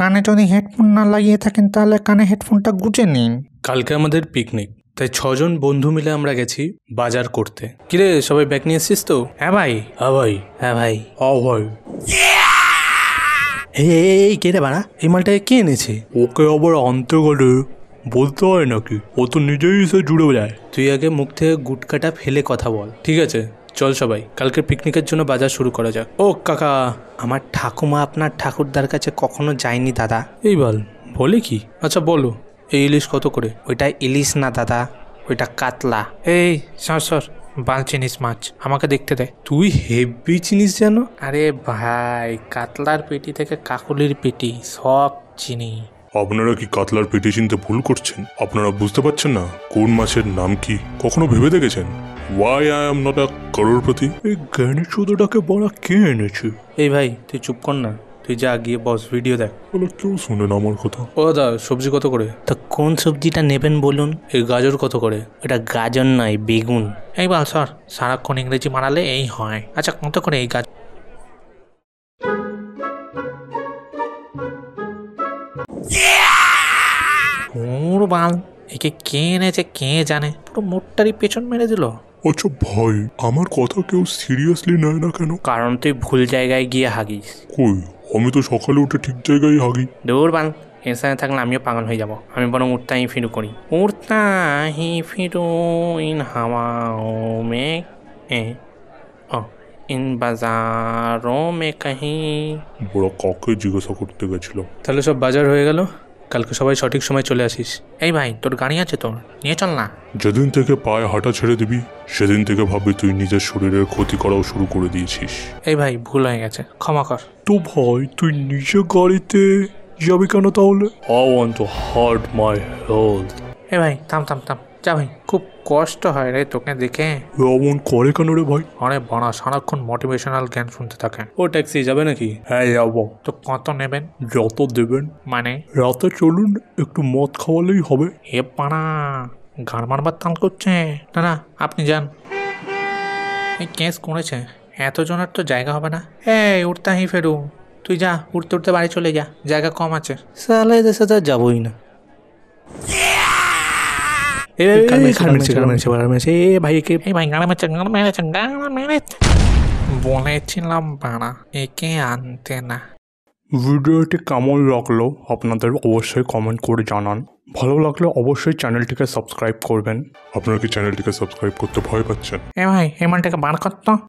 কানে যদি হেডফোন না লাগিয়ে থাকেন তাহলে কানে হেডফোনটা গুঁজে নিন। কালকে আমাদের পিকনিক, তাই 6 জন বন্ধু মিলে আমরা গেছি বাজার করতে। কিরে সবাই ব্যাগ নিয়ে এসছিস তো? হ্যাঁ ভাই। হ্যাঁ ভাই। হ্যাঁ ভাই। ভাই এই কে রে বাড়া? এই মালটাকে কে এনেছে? ওকে আবার আনতে গেলে বলতে হয় নাকি? ও তো নিজেই এসে জুড়ে যায়। তুই আগে মুখ থেকে গুটকাটা ফেলে কথা বল, ঠিক আছে? চল সবাই কালকে পিকনিকের জন্য বাজার শুরু করা যাক। ও কাকা, আমার ঠাকুমা আপনার ঠাকুরদার কাছে কখনো যায়নি দাদা। এই বলে কি? আচ্ছা বলো, এই ইলিশ কত করে? ওইটা ইলিশ না দাদা, ওইটা কাতলা। এই সর বাল চিনিস মাছ আমাকে দেখতে দে। তুই হেভি চিনিস জানো? আরে ভাই, কাতলার পেটি থেকে কাকুলির পেটি সব চিনি। আপনারা কি কাতলার পেটি চিনতে ভুল করছেন? আপনারা বুঝতে পারছেন না কোন মাছের নাম কি? কখনো ভেবে দেখেছেন why I am not a করোড়পতি? এই জ্ঞানী চোদাটাকে বলা কে এনেছে? এই ভাই তুই চুপ কর না, তুই যা গিয়ে বস ভিডিও দেখ। বলে কেউ শোনেন আমার কথা। ও দাদা, সবজি কত করে? তো কোন সবজিটা নেবেন বলুন? এই গাজর কত করে? এটা গাজর নয়, বেগুন। এই বাল সর, সারাক্ষণ ইংরেজি মারালে এই হয়। আচ্ছা কত করে এই গাজর? বাল, একে কে এনেছে কে জানে, পুরো মোটটারই পেছন মেরে দিল। আচ্ছা ভাই, আমার কথা কেউ সিরিয়াসলি নেয় না কেন? কারণ তুই ভুল জায়গায় গিয়ে হাগিস। কই, আমি তো সকালে উঠে ঠিক জায়গায় হাগি। দূর বাল, এর সাথে থাকলে আমিও পাগল হয়ে যাব। আমি বরং উঠতাহি ফিরু করি। উঠতাহি ফিরু ইন হাওয়াও মে ইন বাজারো মে কাহি। বড় কাকে জিজ্ঞাসা করতে গেছিল। তাহলে সব বাজার হয়ে গেল, কালকে সবাই সঠিক সময় চলে আসিস। এই ভাই, তোর গাড়ি আছে তোর, নিয়ে চল না। যেদিন থেকে পায়ে হাঁটা ছেড়ে দিবি সেদিন থেকে ভাববি তুই নিজের শরীরের ক্ষতি করাও শুরু করে দিয়েছিস। এই ভাই, ভুল হয়ে গেছে, ক্ষমা কর। তো ভাই তুই নিজে গাড়িতে যাবি কেন তাহলে? I want to hurt my health. এই ভাই থাম, যা ভাই, খুব কষ্ট হয় রে তোকে দেখে। এমন করে কেন রে ভাই? অনেক বড় সারাক্ষণ মোটিভেশনাল জ্ঞান শুনতে থাকে। ও ট্যাক্সি যাবে নাকি? হ্যাঁ যাবো। তো কত নেবেন? যত দেবেন। মানে? রাতে চলুন, একটু মদ খাওয়ালেই হবে। হে পাড়া, গাড় মারবার তাল করছে। না আপনি যান। এই কেস করেছে, এতজনের তো জায়গা হবে না। এই উঠতাহি ফেরু, তুই যা, উঠতে বাড়ি চলে যা, জায়গা কম আছে। সালা এদের সাথে আর যাবোই না। বলেছিলাম বাড়া, একে আনতে না। ভিডিওটি কেমন লাগলো আপনাদের অবশ্যই কমেন্ট করে জানান। ভালো লাগলে অবশ্যই চ্যানেলটিকে সাবস্ক্রাইব করবেন। আপনারা কি চ্যানেলটিকে সাবস্ক্রাইব করতে ভয় পাচ্ছেন? এ ভাই, এই মালটাকে বার করতো।